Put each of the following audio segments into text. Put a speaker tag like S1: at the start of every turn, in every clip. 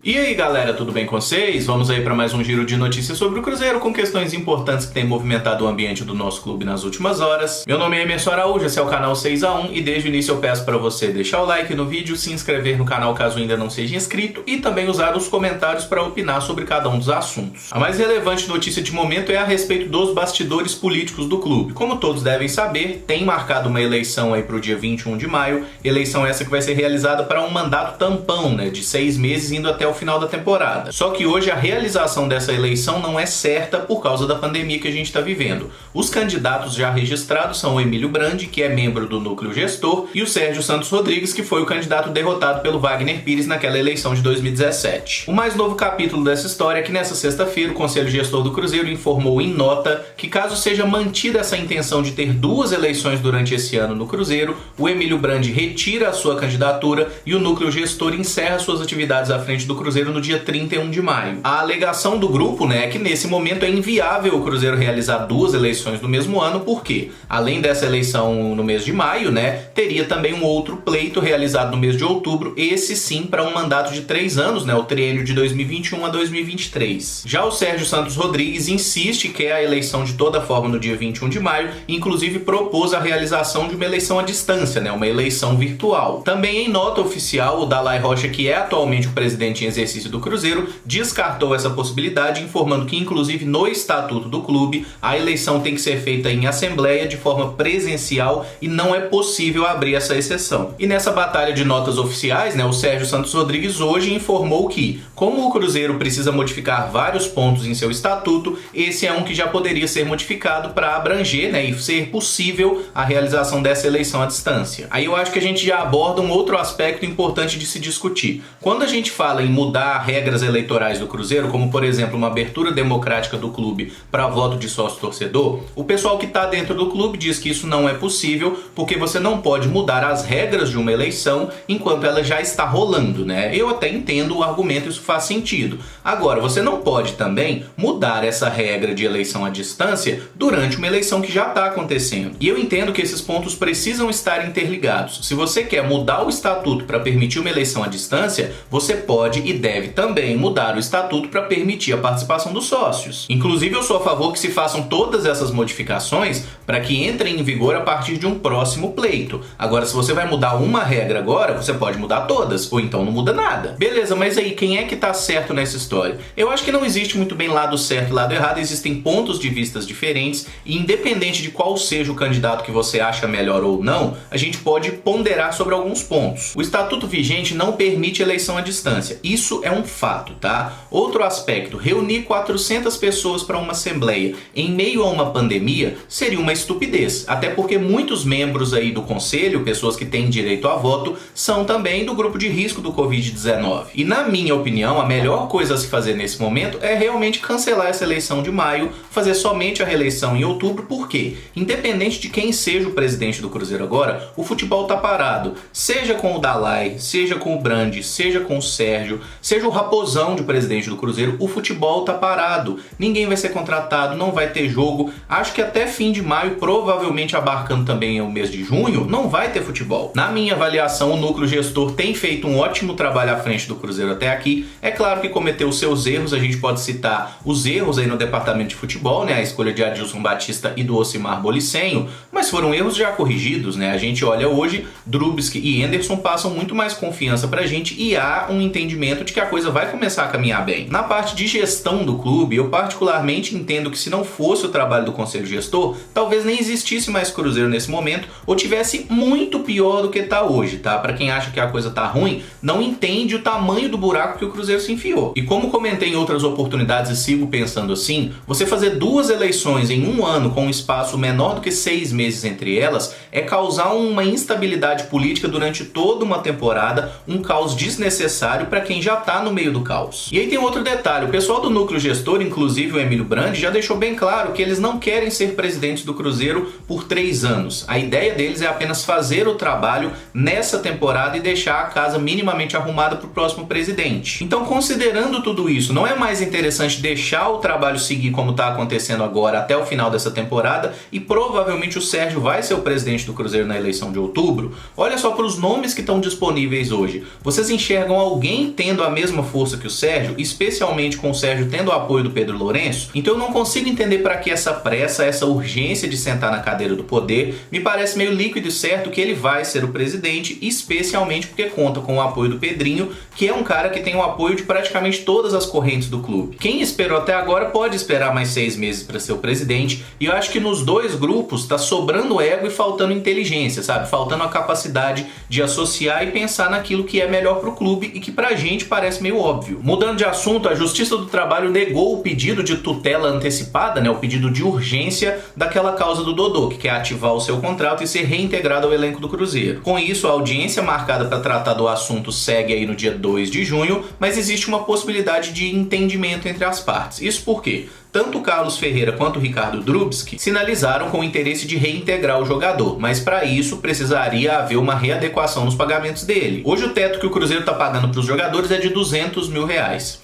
S1: E aí galera, tudo bem com vocês? Vamos aí para mais um giro de notícias sobre o Cruzeiro com questões importantes que têm movimentado o ambiente do nosso clube nas últimas horas. Meu nome é Emerson Araújo, esse é o canal 6x1 e desde o início eu peço para você deixar o like no vídeo, se inscrever no canal caso ainda não seja inscrito e também usar os comentários para opinar sobre cada um dos assuntos. A mais relevante notícia de momento é a respeito dos bastidores políticos do clube. Como todos devem saber, tem marcado uma eleição aí para o dia 21 de maio, eleição essa que vai ser realizada para um mandato tampão, de 6 meses indo até o final da temporada. Só que hoje a realização dessa eleição não é certa por causa da pandemia que a gente está vivendo. Os candidatos já registrados são o Emílio Brandi, que é membro do núcleo gestor, e o Sérgio Santos Rodrigues, que foi o candidato derrotado pelo Wagner Pires naquela eleição de 2017. O mais novo capítulo dessa história é que nessa sexta-feira o Conselho Gestor do Cruzeiro informou em nota que caso seja mantida essa intenção de ter 2 eleições durante esse ano no Cruzeiro, o Emílio Brandi retira a sua candidatura e o núcleo gestor encerra suas atividades à frente do Cruzeiro no dia 31 de maio. A alegação do grupo é que nesse momento é inviável o Cruzeiro realizar 2 eleições no mesmo ano, porque além dessa eleição no mês de maio, teria também um outro pleito realizado no mês de outubro, esse sim para um mandato de 3 anos, o triênio de 2021 a 2023. Já o Sérgio Santos Rodrigues insiste que é a eleição de toda forma no dia 21 de maio, inclusive propôs a realização de uma eleição à distância, uma eleição virtual. Também em nota oficial, o Dalai Rocha, que é atualmente o presidente em exercício do Cruzeiro, descartou essa possibilidade, informando que inclusive no estatuto do clube, a eleição tem que ser feita em assembleia de forma presencial e não é possível abrir essa exceção. E nessa batalha de notas oficiais, o Sérgio Santos Rodrigues hoje informou que, como o Cruzeiro precisa modificar vários pontos em seu estatuto, esse é um que já poderia ser modificado para abranger e ser possível a realização dessa eleição à distância. Aí eu acho que a gente já aborda um outro aspecto importante de se discutir. Quando a gente fala em mudar regras eleitorais do Cruzeiro, como por exemplo uma abertura democrática do clube para voto de sócio-torcedor, o pessoal que está dentro do clube diz que isso não é possível porque você não pode mudar as regras de uma eleição enquanto ela já está rolando, Eu até entendo o argumento, isso faz sentido. Agora, você não pode também mudar essa regra de eleição à distância durante uma eleição que já está acontecendo. E eu entendo que esses pontos precisam estar interligados. Se você quer mudar o estatuto para permitir uma eleição à distância, você pode e deve também mudar o estatuto para permitir a participação dos sócios. Inclusive, eu sou a favor que se façam todas essas modificações para que entrem em vigor a partir de um próximo pleito. Agora, se você vai mudar uma regra agora, você pode mudar todas, ou então não muda nada. Beleza, mas aí, quem é que tá certo nessa história? Eu acho que não existe muito bem lado certo e lado errado, existem pontos de vistas diferentes e independente de qual seja o candidato que você acha melhor ou não, a gente pode ponderar sobre alguns pontos. O estatuto vigente não permite eleição à distância, isso é um fato, tá? Outro aspecto, reunir 400 pessoas para uma assembleia em meio a uma pandemia seria uma estupidez, até porque muitos membros aí do conselho, pessoas que têm direito a voto, são também do grupo de risco do Covid-19. E na minha opinião, a melhor coisa a se fazer nesse momento é realmente cancelar essa eleição de maio, fazer somente a reeleição em outubro, porque independente de quem seja o presidente do Cruzeiro agora, o futebol tá parado. Seja com o Dalai, seja com o Brandi, seja com o Sérgio, seja o Raposão de presidente do Cruzeiro, o futebol tá parado. Ninguém vai ser contratado, não vai ter jogo. Acho que até fim de maio, provavelmente abarcando também o mês de junho, não vai ter futebol. Na minha avaliação, o núcleo gestor tem feito um ótimo trabalho à frente do Cruzeiro até aqui. É claro que cometeu os seus erros, a gente pode citar os erros aí no departamento de futebol, a escolha de Adilson Batista e do Ocimar Bolicenho, mas foram erros já corrigidos, A gente olha hoje, Drubsky e Anderson passam muito mais confiança pra gente e há um entendimento de que a coisa vai começar a caminhar bem. Na parte de gestão do clube, eu particularmente entendo que se não fosse o trabalho do Conselho Gestor, talvez nem existisse mais Cruzeiro nesse momento ou tivesse muito pior do que tá hoje, tá? Pra quem acha que a coisa tá ruim, não entende o tamanho do buraco que o Cruzeiro se enfiou. E como comentei em outras oportunidades e sigo pensando assim, você fazer 2 eleições em um ano com um espaço menor do que 6 meses entre elas é causar uma instabilidade política durante toda uma temporada, um caos desnecessário para quem já tá no meio do caos. E aí tem outro detalhe, o pessoal do núcleo gestor, inclusive o Emílio Brandi, já deixou bem claro que eles não querem ser presidentes do Cruzeiro por 3 anos. A ideia deles é apenas fazer o trabalho nessa temporada e deixar a casa minimamente arrumada para o próximo presidente. Então, considerando tudo isso, não é mais interessante deixar o trabalho seguir como está acontecendo agora até o final dessa temporada e provavelmente o Sérgio vai ser o presidente do Cruzeiro na eleição de outubro? Olha só para os nomes que estão disponíveis hoje. Vocês enxergam alguém tendo tendo a mesma força que o Sérgio, especialmente com o Sérgio tendo o apoio do Pedro Lourenço. Então eu não consigo entender para que essa pressa, essa urgência de sentar na cadeira do poder. Me parece meio líquido e certo que ele vai ser o presidente, especialmente porque conta com o apoio do Pedrinho, que é um cara que tem o apoio de praticamente todas as correntes do clube. Quem esperou até agora pode esperar mais 6 meses para ser o presidente, e eu acho que nos dois grupos tá sobrando ego e faltando inteligência, sabe? Faltando a capacidade de associar e pensar naquilo que é melhor pro clube e que pra gente parece meio óbvio. Mudando de assunto, a Justiça do Trabalho negou o pedido de tutela antecipada, né, o pedido de urgência daquela causa do Dodô, que quer ativar o seu contrato e ser reintegrado ao elenco do Cruzeiro. Com isso, a audiência marcada para tratar do assunto segue aí no dia 2 de junho, mas existe uma possibilidade de entendimento entre as partes. Isso por quê? Tanto o Carlos Ferreira quanto o Ricardo Drubski sinalizaram com o interesse de reintegrar o jogador, mas para isso precisaria haver uma readequação nos pagamentos dele. Hoje o teto que o Cruzeiro está pagando para os jogadores é de R$200 mil.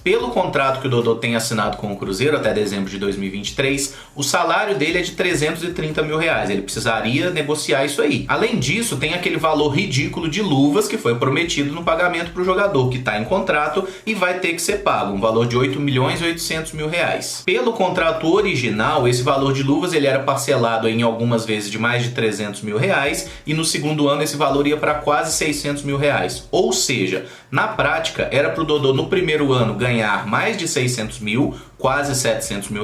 S1: Pelo contrato que o Dodô tem assinado com o Cruzeiro até dezembro de 2023, o salário dele é de R$330 mil. Ele precisaria negociar isso aí. Além disso, tem aquele valor ridículo de luvas que foi prometido no pagamento para o jogador, que está em contrato e vai ter que ser pago, um valor de R$8.800.000. Pelo contrato original, esse valor de luvas ele era parcelado em algumas vezes de mais de R$300 mil, e no segundo ano esse valor ia para quase R$600 mil. Ou seja, na prática, era para o Dodô no primeiro ano ganhar mais de 600 mil, quase R$700 mil,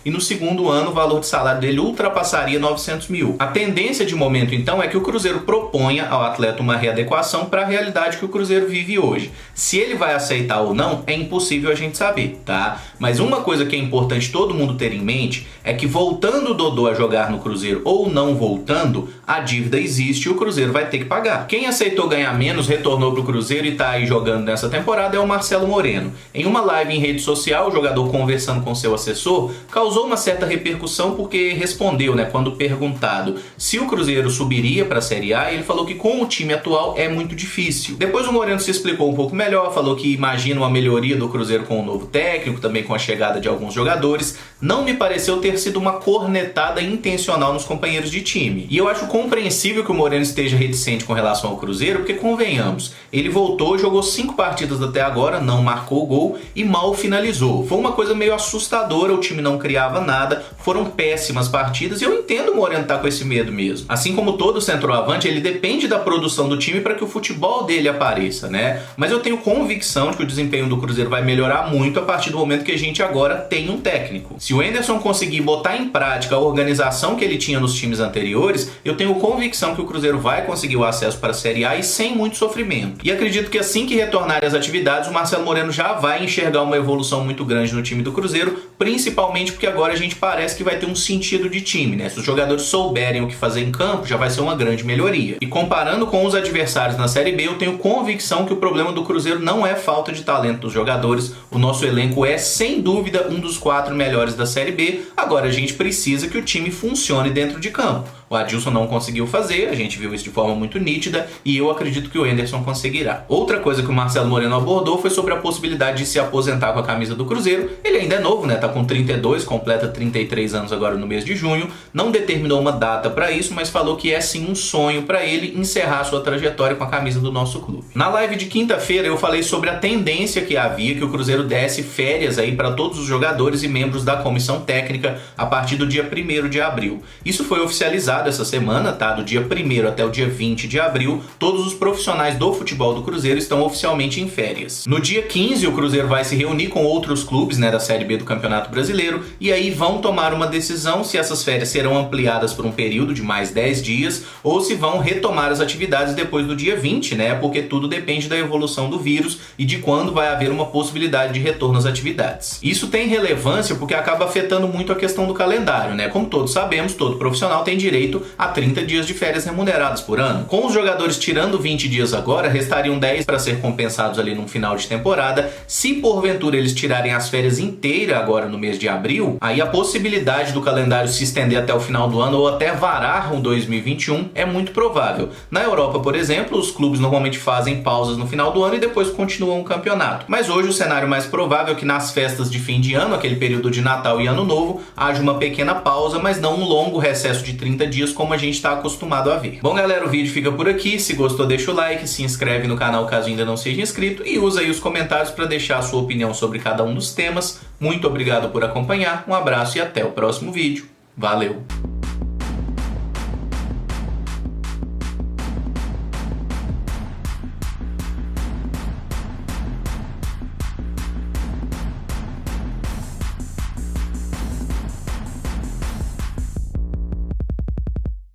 S1: e no segundo ano o valor de salário dele ultrapassaria 900 mil. A tendência de momento então é que o Cruzeiro proponha ao atleta uma readequação para a realidade que o Cruzeiro vive hoje. Se ele vai aceitar ou não, é impossível a gente saber, tá? Mas uma coisa que é importante todo mundo ter em mente é que voltando o Dodô a jogar no Cruzeiro ou não voltando, a dívida existe e o Cruzeiro vai ter que pagar. Quem aceitou ganhar menos, retornou pro Cruzeiro e tá aí jogando nessa temporada é o Marcelo Moreno. Em uma live em rede social, o jogador conversando com seu assessor causou uma certa repercussão porque respondeu, né, quando perguntado se o Cruzeiro subiria para a Série A, ele falou que com o time atual é muito difícil. Depois o Moreno se explicou um pouco melhor, falou que imagina uma melhoria do Cruzeiro com o novo técnico, também com a chegada de alguns jogadores. Não me pareceu ter sido uma cornetada intencional nos companheiros de time. E eu acho compreensível que o Moreno esteja reticente com relação ao Cruzeiro, porque convenhamos, ele voltou, jogou 5 partidas até agora, não marcou gol e mal finalizou. Foi uma coisa meio assustadora, o time não criava nada, foram péssimas partidas e eu entendo o Moreno estar com esse medo mesmo. Assim como todo centroavante, ele depende da produção do time para que o futebol dele apareça, né? Mas eu tenho convicção de que o desempenho do Cruzeiro vai melhorar muito a partir do momento que a gente agora tem um técnico. Se o Anderson conseguir botar em prática a organização que ele tinha nos times anteriores, eu tenho convicção que o Cruzeiro vai conseguir o acesso para a Série A e sem muito sofrimento. E acredito que assim que retornarem as atividades, o Marcelo Moreno já vai enxergar uma evolução muito grande no time do Cruzeiro, principalmente porque agora a gente parece que vai ter um sentido de time, né? Se os jogadores souberem o que fazer em campo, já vai ser uma grande melhoria. E comparando com os adversários na Série B, eu tenho convicção que o problema do Cruzeiro não é falta de talento dos jogadores. O nosso elenco é, sem dúvida, um dos 4 melhores da Série B. Agora a gente precisa que o time funcione dentro de campo. O Adilson não conseguiu fazer, a gente viu isso de forma muito nítida e eu acredito que o Anderson conseguirá. Outra coisa que o Marcelo Moreno abordou foi sobre a possibilidade de se aposentar com a camisa do Cruzeiro. Ele ainda é novo, né? Tá com 32, completa 33 anos agora no mês de junho. Não determinou uma data para isso, mas falou que é sim um sonho para ele encerrar sua trajetória com a camisa do nosso clube. Na live de quinta-feira eu falei sobre a tendência que havia que o Cruzeiro desse férias aí para todos os jogadores e membros da comissão técnica a partir do dia 1º de abril. Isso foi oficializado essa semana, tá? Do dia 1º até o dia 20 de abril, todos os profissionais do futebol do Cruzeiro estão oficialmente em férias. No dia 15, o Cruzeiro vai se reunir com outros clubes, né, da Série B do Campeonato Brasileiro, e aí vão tomar uma decisão se essas férias serão ampliadas por um período de mais 10 dias ou se vão retomar as atividades depois do dia 20, né? Porque tudo depende da evolução do vírus e de quando vai haver uma possibilidade de retorno às atividades. Isso tem relevância porque acaba afetando muito a questão do calendário, né? Como todos sabemos, todo profissional tem direito a 30 dias de férias remuneradas por ano. Com os jogadores tirando 20 dias agora, restariam 10 para ser compensados ali no final de temporada. Se porventura eles tirarem as férias inteiras agora no mês de abril, aí a possibilidade do calendário se estender até o final do ano ou até varar o 2021 é muito provável. Na Europa, por exemplo, os clubes normalmente fazem pausas no final do ano e depois continuam o campeonato. Mas hoje o cenário mais provável é que nas festas de fim de ano, aquele período de Natal e Ano Novo, haja uma pequena pausa, mas não um longo recesso de 30 dias dias como a gente está acostumado a ver. Bom, galera, o vídeo fica por aqui. Se gostou, deixa o like, se inscreve no canal caso ainda não seja inscrito e usa aí os comentários para deixar a sua opinião sobre cada um dos temas. Muito obrigado por acompanhar, um abraço e até o próximo vídeo. Valeu!